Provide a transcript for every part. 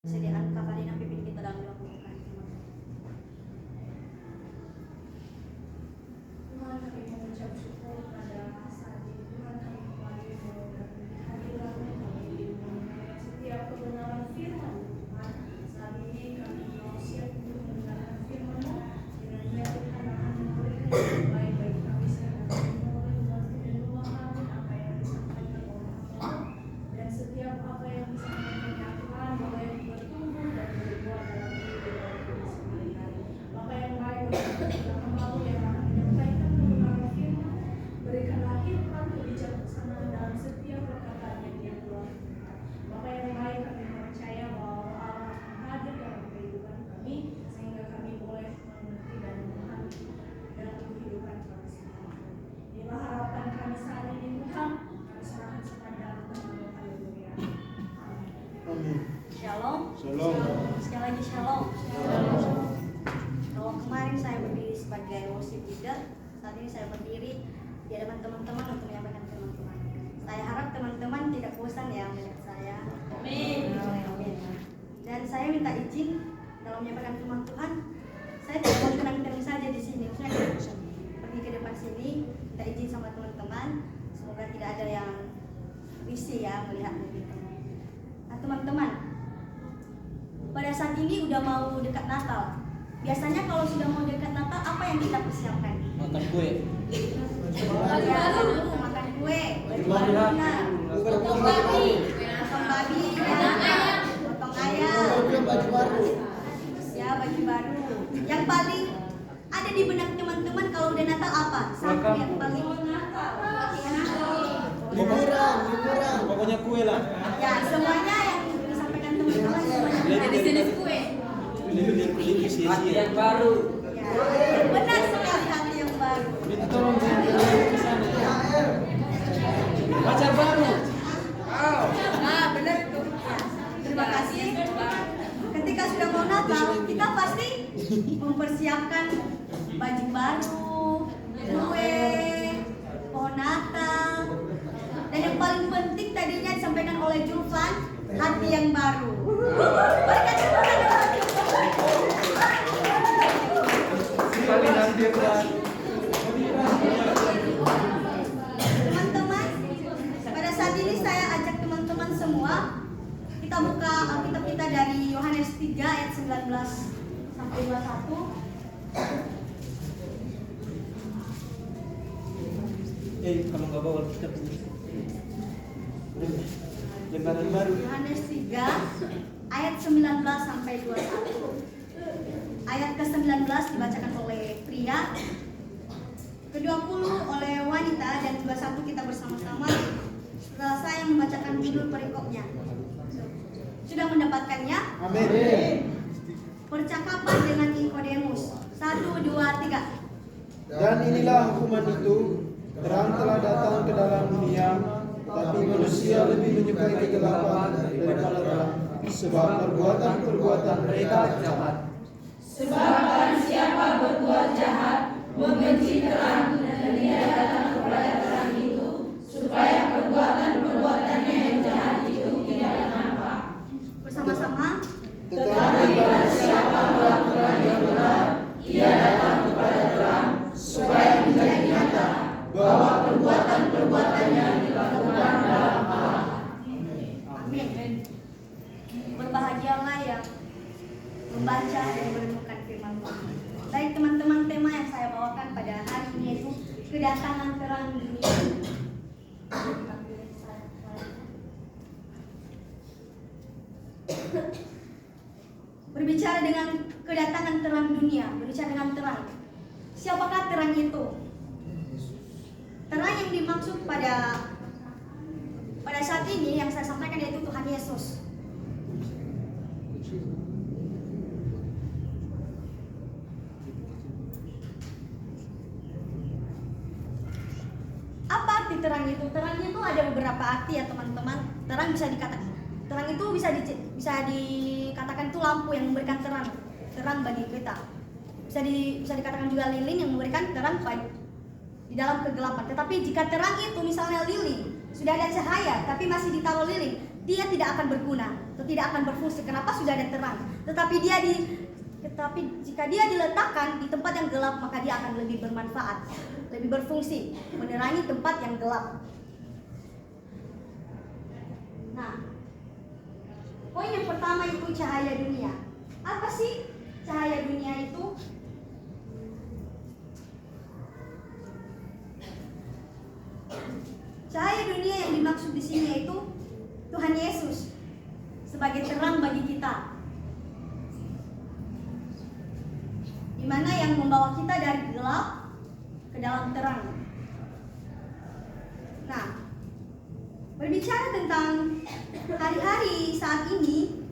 Sediaan kabarin ang pipiin kita dalam melakukan Tuhan, kami mengucap syukur pada saat ini. Tuhan, kami kembali kehadiran kami mengenai setiap kebenaran firman Tuhan. Saat ini kami mau siap untuk mendengarkan firman-Mu. Kiranya Tuhan akan memberikan yang terbaik bagi kami sehingga kami boleh membantu dan memahami apa yang disampaikan oleh Allah. Dan setiap apa yang disampaikan ya Tuhan boleh bertumbuh dan berbuah dalam kehidupan kami sehari-hari. Bapa yang baik, hamba-Mu yang akan menyampaikan kebenaran firman, berikanlah hikmat kebijaksanaan dalam setiap perkataan yang Dia keluarkan. Bapa yang baik, kami percaya bahwa Allah akan hadir dalam kehidupan kami sehingga kami boleh mengerti dan memahami dalam kehidupan kami sehari-hari. Inilah harapan kami saat ini Tuhan. Kami serahkan sepanjang Tuhan. Haleluya. Amin. Amin. Shalom. Shalom. Sekali lagi shalom. Shalom. Kalau kemarin saya berdiri sebagai worship leader, saat ini saya berdiri di hadapan teman-teman untuk menyampaikan firman Tuhan. Saya harap teman-teman tidak bosan ya melihat saya. Amin. Amin. Dan saya minta izin dalam menyampaikan firman Tuhan. Saya tidak mau tenang-tenang saja di sini. Saya pergi ke depan sini, minta izin sama teman-teman. Semoga tidak ada yang risih ya melihat begitu. Nah teman-teman, pada saat ini udah mau dekat Natal. Biasanya kalau sudah mau dekat Natal, apa yang kita persiapkan? Makan kue. Ya, makan kue, baju barunya, Potong babi. potong babi, ya, potong ayam, Baju baru. ya baju baru. Yang paling ada di benak teman-teman kalau udah Natal apa? Satu yang paling Liburan. Pokoknya kue lah. ya semuanya yang disampaikan teman-teman semuanya. Jenis kue. Beli Hati yang baru. Ya, benar sekali hati yang baru. Minta tolong jangan ke sana. Pacar baru. Nah, benar itu. Terima kasih. Ketika sudah mau Natal, kita pasti mempersiapkan baju baru, kue, pohon Natal, dan yang paling penting tadinya disampaikan oleh Julfan, hati yang baru. Berikan tepuk tangan untuk Sekali nanti baru. teman-teman. Pada saat ini saya ajak teman-teman semua kita buka Alkitab kita dari Yohanes 3 ayat 19 sampai 21. Kalau nggak bawa kita lembaran baru. Yohanes 3 ayat 19 sampai 21. Ayat ke-19 dibacakan oleh pria, ke-20 oleh wanita, dan 21 kita bersama-sama setelah saya membacakan judul perikopnya. Sudah mendapatkannya? Amin. Percakapan dengan Nikodemus. 1, 2, 3. Dan inilah hukuman itu, terang telah datang ke dalam dunia, tapi manusia lebih menyukai kegelapan daripada terang, sebab perbuatan-perbuatan mereka jahat. Sebab barang siapa berbuat jahat, membenci terang dan tidak datang kepada terang itu, supaya perbuatan-perbuatannya yang jahat itu tidak nampak. Bersama-sama. Tetapi barang siapa melakukan yang benar, ia datang kepada terang, supaya menjadi nyata bahwa perbuatan-perbuatannya dilakukan dalam Allah. Amin. Berbahagialah yang membaca dan merenungkan firman Tuhan. Baik teman-teman, tema yang saya bawakan pada hari ini yaitu kedatangan terang dunia. Berbicara dengan kedatangan terang dunia, berbicara dengan terang. Siapakah terang itu? Terang yang dimaksud pada saat ini yang saya sampaikan yaitu Tuhan Yesus. Apa arti terang itu? Terang itu ada beberapa arti ya teman-teman. Terang bisa dikatakan, terang itu bisa dikatakan itu lampu yang memberikan terang bagi kita. Bisa dikatakan juga lilin yang memberikan terang di dalam kegelapan. Tetapi jika terang itu misalnya lilin, sudah ada cahaya tapi masih ditaruh lilin, dia tidak akan berguna atau tidak akan berfungsi. Kenapa? Sudah ada terang. Tetapi jika dia diletakkan di tempat yang gelap, maka dia akan lebih bermanfaat, lebih berfungsi, menerangi tempat yang gelap. Nah, poin yang pertama itu cahaya dunia. Apa sih cahaya dunia itu? Cahaya dunia yang dimaksud di sini yaitu Tuhan Yesus sebagai terang bagi kita, di mana yang membawa kita dari gelap ke dalam terang. Nah, berbicara tentang hari-hari saat ini,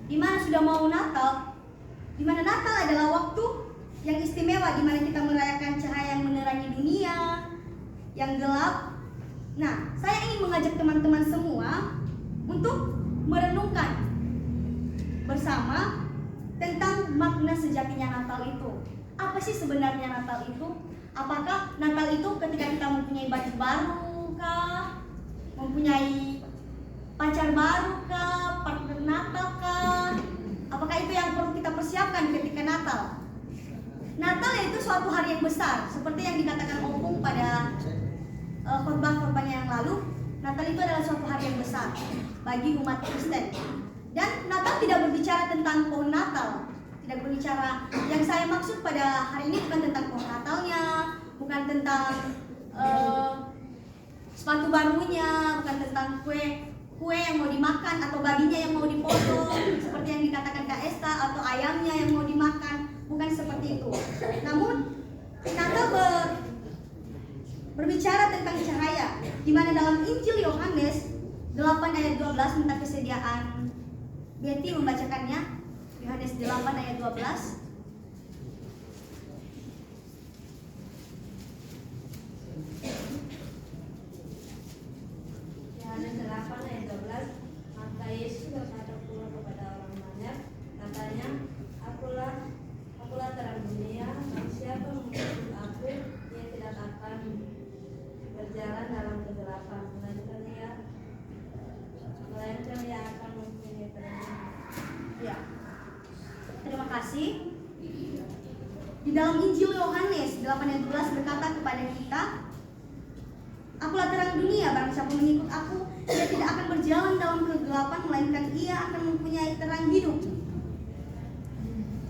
di mana sudah mau Natal, di mana Natal adalah waktu yang istimewa, di mana kita merayakan cahaya yang menerangi dunia yang gelap. Nah, saya ingin mengajak teman-teman semua untuk merenungkan bersama tentang makna sejatinya Natal itu. Apa sih sebenarnya Natal itu? Apakah Natal itu ketika kita mempunyai baju baru kah? Mempunyai pacar baru kah? Partner Natal kah? Apakah itu yang perlu kita persiapkan ketika Natal? Natal yaitu suatu hari yang besar, seperti yang dikatakan Opung pada khotbah-khotbahnya yang lalu. Natal itu adalah suatu hari yang besar bagi umat Kristen. Dan Natal tidak berbicara tentang pohon Natal, tidak berbicara. Yang saya maksud pada hari ini bukan tentang pohon Natalnya, bukan tentang sepatu barunya, bukan tentang kue yang mau dimakan atau babinya yang mau dipotong seperti yang dikatakan Kak Esta, atau ayamnya yang mau dimakan. Bukan seperti itu. Namun Natal berbicara tentang cahaya, di mana dalam Injil Yohanes 8 ayat 12, minta kesediaan Betty membacakannya. Yohanes 8 ayat 12. Yohanes 8 ayat 12. Maka Yesus berkata pula kepada orang banyak, katanya, Akulah terang dunia. Siapa mengikut aku, dia tidak akan berjalan dalam kegelapan, melainkan ia akan mempunyai terang. Ya. Terima kasih. Di dalam Injil Yohanes 8 ayat 12 berkata kepada kita, Akulah terang dunia, barang siapa mengikut aku, ia tidak akan berjalan dalam kegelapan, melainkan ia akan mempunyai terang hidup.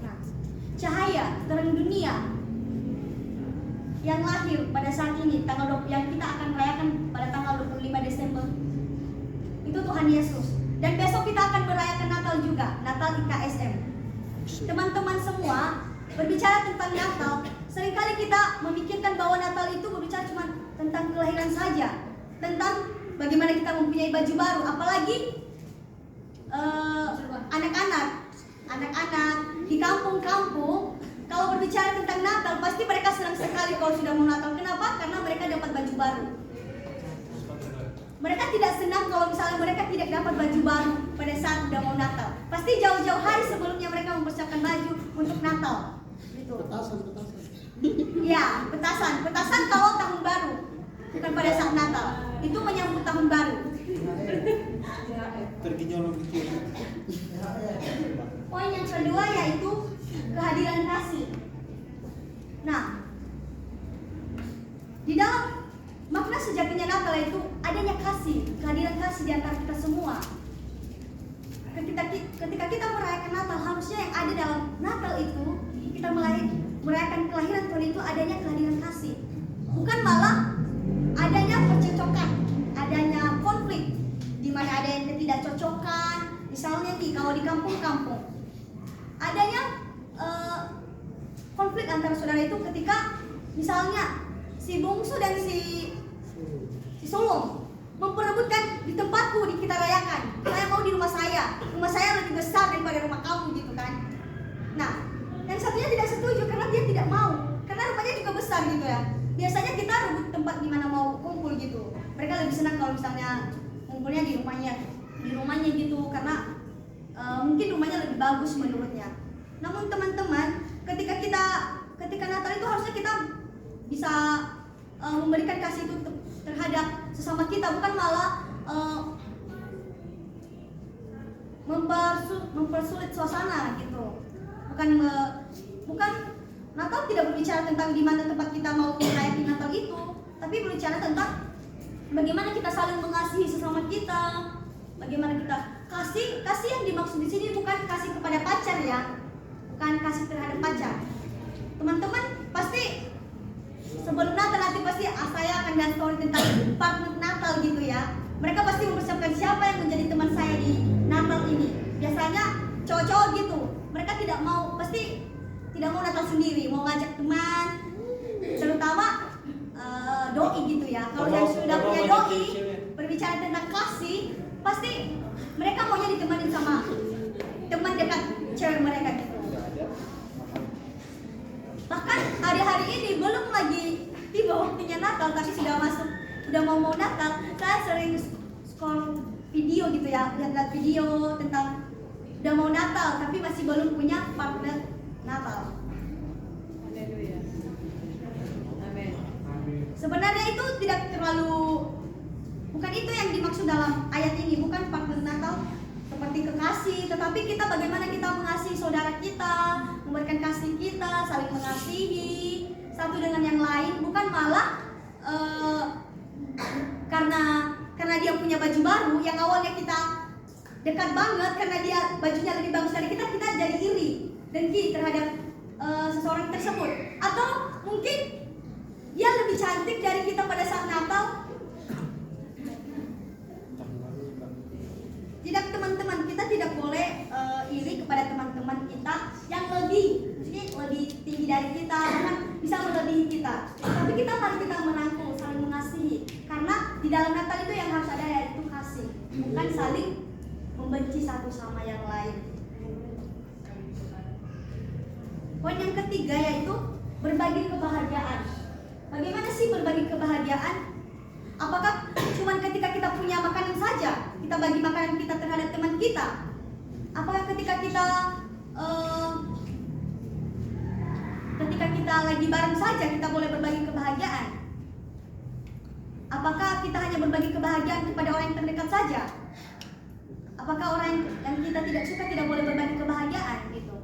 Nah, cahaya, terang dunia yang lahir pada saat ini, yang kita akan merayakan pada tanggal 25 Desember, itu Tuhan Yesus. Dan besok kita akan merayakan Natal juga, Natal IKSM. Teman-teman semua, berbicara tentang Natal, seringkali kita memikirkan bahwa Natal itu berbicara cuma tentang kelahiran saja, tentang bagaimana kita mempunyai baju baru, apalagi anak-anak di kampung-kampung. Kalau berbicara tentang Natal, pasti mereka senang sekali kalau sudah mau Natal. Kenapa? Karena mereka dapat baju baru. Mereka tidak senang kalau misalnya mereka tidak dapat baju baru pada saat sudah mau Natal. Pasti jauh-jauh hari sebelumnya mereka mempersiapkan baju untuk Natal. Gitu. Petasan. Ya, petasan kalau tahun baru, bukan pada saat Natal. Itu menyambut tahun baru. Pergi nyolong dikit. Poin yang kedua yaitu kehadiran kasih. Nah, di dalam makna sejatinya Natal itu adanya kasih, kehadiran kasih di antara kita semua. Ketika kita merayakan Natal, harusnya yang ada dalam Natal itu, kita merayakan kelahiran Tuhan itu adanya kehadiran kasih. Bukan malah adanya percecokan, adanya konflik, di mana ada yang ketidakcocokan. Misalnya nih, kalau di kampung-kampung adanya konflik antara saudara itu ketika misalnya si bungsu dan si sulung memperebutkan di tempatku kita rayakan. Saya mau di rumah saya lebih besar daripada rumah kamu gitu kan. Nah, yang satunya tidak setuju karena dia tidak mau, karena rumahnya juga besar gitu ya. Biasanya kita rebut tempat di mana mau kumpul gitu. Mereka lebih senang kalau misalnya kumpulnya di rumahnya gitu, karena mungkin rumahnya lebih bagus menurutnya. Namun teman-teman, ketika Natal itu harusnya kita bisa memberikan kasih itu terhadap sesama kita, bukan malah mempersulit suasana gitu. Bukan Natal tidak berbicara tentang di mana tempat kita mau merayakan Natal itu, tapi berbicara tentang bagaimana kita saling mengasihi sesama kita, bagaimana kita kasih yang dimaksud di sini bukan kasih kepada pacar ya, bukan kasih terhadap pacar. Teman-teman pasti sebelum Natal nanti pasti saya akan dan story tentang partner Natal gitu ya. Mereka pasti mempersiapkan siapa yang menjadi teman saya di Natal ini. Biasanya cowok-cowok gitu, mereka pasti tidak mau Natal sendiri, mau ngajak teman, terutama doi gitu ya. Kalau yang sudah punya doi berbicara tentang kasih, pasti mereka maunya ditemani sama teman dekat cewek mereka gitu. Bahkan hari-hari ini belum lagi tiba waktunya Natal, tapi sudah mau Natal, saya sering scroll video gitu ya, lihat video tentang udah mau Natal tapi masih belum punya partner Natal. Haleluya. Amin. Sebenarnya itu tidak bukan itu yang dimaksud dalam ayat ini, bukan partner Natal seperti kekasih, tetapi kita bagaimana kita mengasihi saudara kita, memberikan kasih kita, saling mengasihi satu dengan yang lain, bukan malah karena dia punya baju baru yang awalnya kita dekat banget, karena dia bajunya lebih bagus dari kita jadi iri, dengki terhadap seseorang tersebut. Atau mungkin dia lebih cantik dari kita pada saat Natal. Tidak, teman-teman, kita tidak boleh iri kepada teman-teman kita yang lebih tinggi dari kita, bahkan bisa melebihi kita. Tapi mari kita merangkul, saling mengasihi, karena di dalam Natal itu yang harus ada yaitu kasih, bukan saling membenci satu sama yang lain. Poin yang ketiga yaitu berbagi kebahagiaan. Bagaimana sih berbagi kebahagiaan? Apakah cuma ketika kita punya makanan saja kita bagi makanan kita terhadap teman kita? Apakah ketika kita lagi bareng saja kita boleh berbagi kebahagiaan? Apakah kita hanya berbagi kebahagiaan kepada orang yang terdekat saja? Apakah orang yang kita tidak suka tidak boleh berbagi kebahagiaan gitu?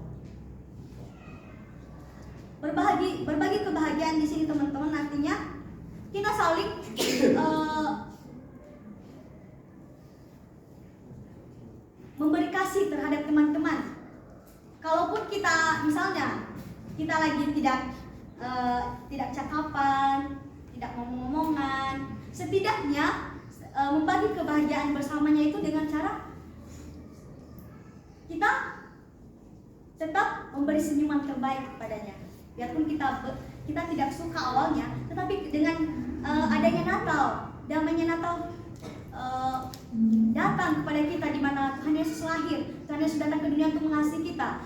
Berbagi kebahagiaan di sini teman-teman artinya kita saling memberi kasih terhadap teman-teman. Kalaupun kita misalnya kita lagi tidak cakapan, tidak ngomong-ngomongan, setidaknya membagi kebahagiaan bersamanya itu dengan cara kita tetap memberi senyuman terbaik kepadanya. Biarpun kita tidak suka awalnya, tetapi dengan adanya Natal, damainya Natal datang kepada kita di mana Tuhan Yesus lahir, Tuhan Yesus datang ke dunia untuk mengasihi kita.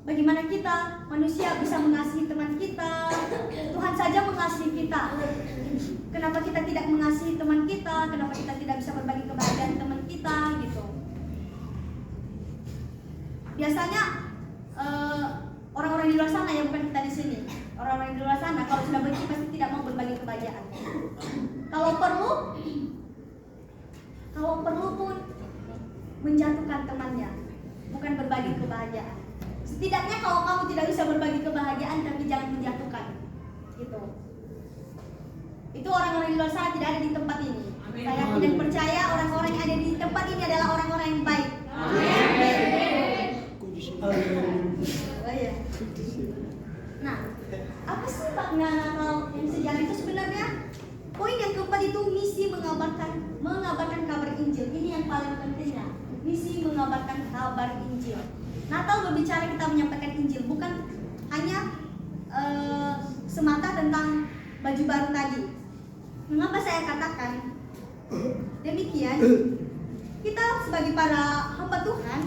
Bagaimana kita manusia bisa mengasihi teman kita? Tuhan saja mengasihi kita. Kenapa kita tidak mengasihi teman kita? Kenapa kita tidak bisa berbagi kebahagiaan teman kita gitu? Biasanya orang-orang di luar sana ya, bukan kita di sini. Orang-orang di luar sana kalau sudah benci pasti tidak mau berbagi kebahagiaan. Kalau perlu pun menjatuhkan temannya, bukan berbagi kebahagiaan. Setidaknya kalau kamu tidak bisa berbagi kebahagiaan, tapi jangan menjatuhkan. Gitu. Itu orang-orang di luar sana tidak ada di tempat ini. Amin. Saya yakin dan percaya orang-orang yang ada di tempat ini adalah orang-orang yang baik. Amin. Oh ya. Nah, apa sih makna Natal yang sejati itu sebenarnya? Poin yang keempat itu misi mengabarkan kabar Injil. Ini yang paling pentingnya. Misi mengabarkan kabar Injil. Natal berbicara kita menyampaikan Injil, bukan hanya semata tentang baju baru tadi. Mengapa saya katakan demikian? Kita sebagai para hamba Tuhan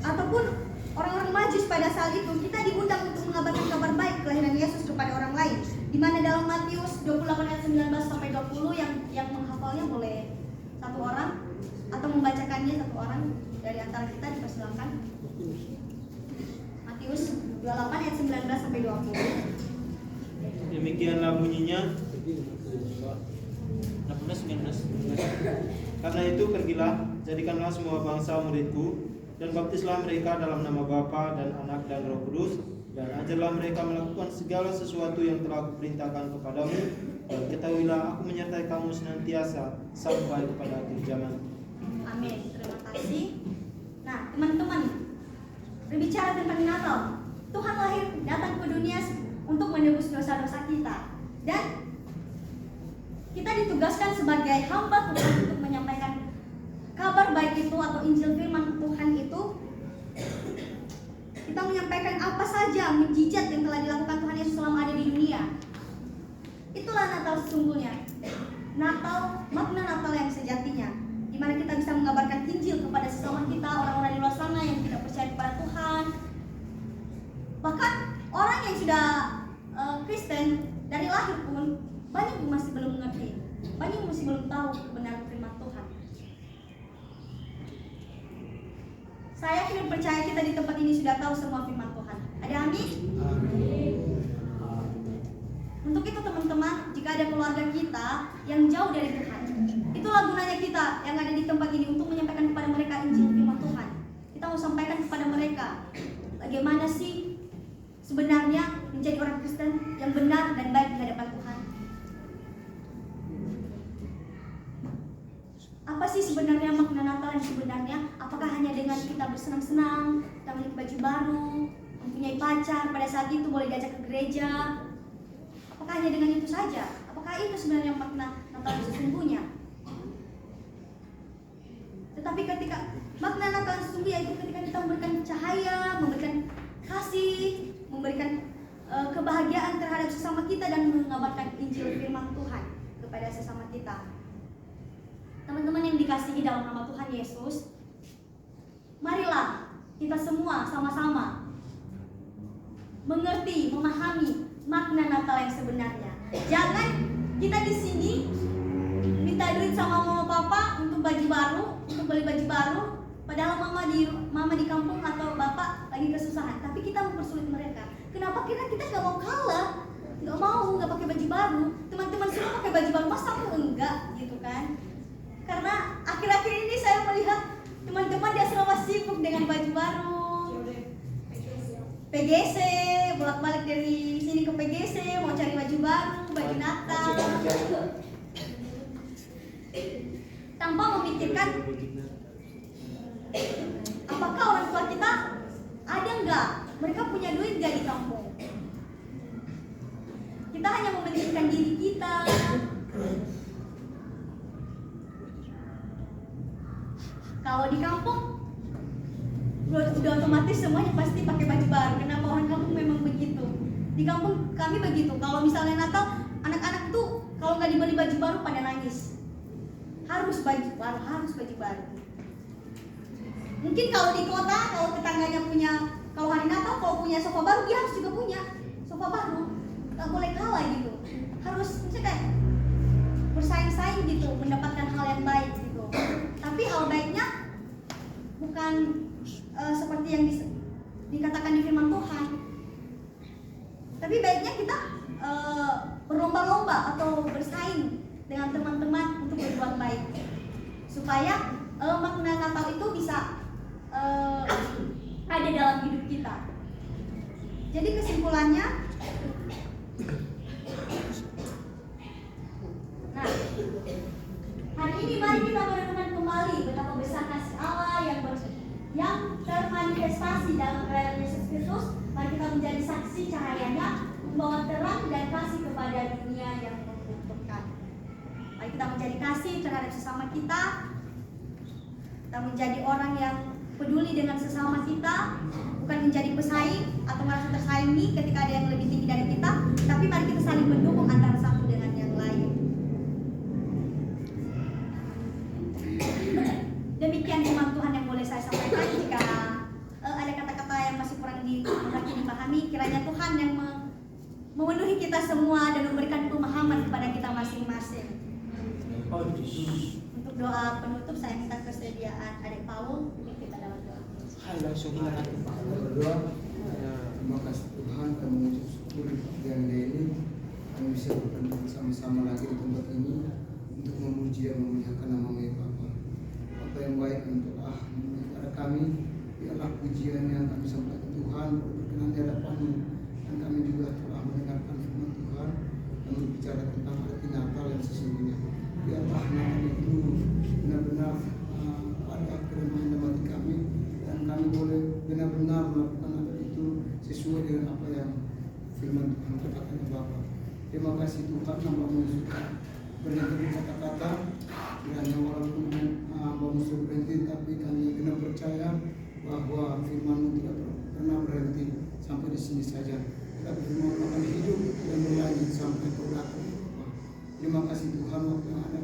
ataupun orang-orang Majus pada saat itu, kita diundang untuk mengabarkan kabar baik kelahiran Yesus kepada orang lain. Di mana dalam Matius 28 ayat 19 sampai 20 yang menghafalnya boleh satu orang atau membacakannya satu orang dari antara kita, dipersilakan. Matius 28 ayat 19 sampai 20. Demikianlah bunyinya. 16, 19. Karena itu pergilah, jadikanlah semua bangsa muridku, dan baptislah mereka dalam nama Bapa dan Anak dan Roh Kudus, dan ajarlah mereka melakukan segala sesuatu yang telah kuperintahkan kepadamu, dan ketahuilah aku menyertai kamu senantiasa sampai kepada akhir zaman. Amin. Terima kasih. Nah, teman-teman, berbicara tentang Natal, Tuhan lahir datang ke dunia untuk menebus dosa-dosa kita, dan kita ditugaskan sebagai hamba Tuhan untuk menyampaikan kabar baik itu atau Injil firman Tuhan itu. Kita menyampaikan apa saja mujizat yang telah dilakukan Tuhan Yesus selama ada di dunia. Itulah Natal sesungguhnya. Natal, makna Natal yang sejatinya, di mana kita bisa mengabarkan Injil kepada sesama kita, orang-orang di luar sana yang tidak percaya kepada Tuhan. Bahkan orang yang sudah Kristen dari lahir pun banyak yang masih belum mengerti, banyak yang masih belum tahu kebenaran firman Tuhan. Saya yakin percaya kita di tempat ini sudah tahu semua firman Tuhan. Ada amin? Amin. Untuk itu teman-teman, jika ada keluarga kita yang jauh dari Tuhan, itulah gunanya kita yang ada di tempat ini untuk menyampaikan kepada mereka Injil firman Tuhan. Kita mau sampaikan kepada mereka bagaimana sih sebenarnya menjadi orang Kristen yang benar dan baik di hadapan Tuhan. Apa sih sebenarnya makna Natal yang sebenarnya? Apakah hanya dengan kita bersenang-senang, kita memiliki baju baru, mempunyai pacar, pada saat itu boleh diajak ke gereja? Apakah hanya dengan itu saja? Apakah itu sebenarnya makna Natal yang sesungguhnya? Tetapi ketika makna Natal yang sesungguhnya itu ketika kita memberikan cahaya, memberikan kasih, memberikan kebahagiaan terhadap sesama kita dan mengabarkan Injil firman Tuhan kepada sesama kita. Teman-teman yang dikasihi dalam nama Tuhan Yesus, marilah kita semua sama-sama mengerti, memahami makna Natal yang sebenarnya. Jangan kita di sini minta duit sama mama papa untuk baju baru, untuk beli baju baru, padahal mama di kampung atau bapak lagi kesusahan, tapi kita mempersulit mereka. Kenapa? Karena kita nggak mau kalah, nggak pakai baju baru. Teman-teman semua pakai baju baru, masa aku enggak, gitu kan? Karena akhir-akhir ini saya melihat teman-teman di asrama sibuk dengan baju baru, PGC, bolak-balik dari sini ke PGC, mau cari baju baru, baju Natal, tanpa memikirkan apakah orang tua kita ada nggak, mereka punya duit nggak di kampung. Kita hanya mementingkan diri kita. Kalau di kampung udah otomatis semuanya pasti pakai baju baru. Kenapa? Orang kampung memang begitu. Di kampung kami begitu. Kalau misalnya Natal, anak-anak tuh kalau nggak dibeli baju baru pada nangis. Harus baju baru, harus baju baru. Mungkin kalau di kota, kalau tetangganya punya, kalau hari Natal kalau punya sofa baru, dia harus juga punya sofa baru. Nggak boleh kalah gitu. Harus misalnya kayak bersaing-saing gitu, mendapatkan hal yang baik gitu. Tapi hal baiknya bukan seperti yang dikatakan di firman Tuhan. Tapi baiknya kita berlomba-lomba atau bersaing dengan teman-teman untuk berbuat baik, supaya makna Natal itu bisa ada dalam hidup kita. Jadi kesimpulannya, nah, hari ini mari kita merenungkan kembali betapa besar kasih Allah yang termanifestasi dalam kelahiran Yesus Kristus. Mari kita menjadi saksi cahayanya, membawa terang dan kasih kepada dunia yang membutuhkan. Mari kita menjadi kasih terhadap sesama kita. Kita menjadi orang yang peduli dengan sesama kita, bukan menjadi pesaing atau merasa tersaingi ketika ada yang lebih tinggi dari kita, tapi mari kita saling mendukung antara satu dengan yang lain. Demikian firman Tuhan yang boleh saya sampaikan. Jika ada kata-kata yang masih kurang dipahami, kiranya Tuhan yang memenuhi kita semua dan memberikan pemahaman kepada kita masing-masing. Untuk doa penutup saya minta kesediaan Adik Paul untuk kita dalam doa. Langsung berdoa. Terima kasih Tuhan, kami mengucap syukur yang ini kami bisa berkumpul bersama-sama lagi di tempat ini untuk memuji dan memuliakan nama-Mu ya Bapa. Bapa yang baik dan telah memberi kepada kami, biarlah pujian yang kami sampaikan Tuhan berkenan di hadapan-Mu, dan kami juga telah mendengarkan firman Tuhan yang berbicara tentang arti Natal yang sesungguhnya. Biarlah Natal itu benar-benar ada keremahan dalam hati kami, dan kami boleh benar-benar melakukan Natal itu sesuai dengan apa yang firman Tuhan katakan ya Bapa. Terima kasih Tuhan, hamba-Mu sudah berhenti kata-kata, kiranya walaupun hamba-Mu sudah berhenti, tapi kami benar percaya bahwa firman-Mu tidak pernah berhenti sampai di sini saja. Tetapi firman-Mu akan hidup dan berlanjut sampai ke belakang. Terima kasih Tuhan, waktu yang ada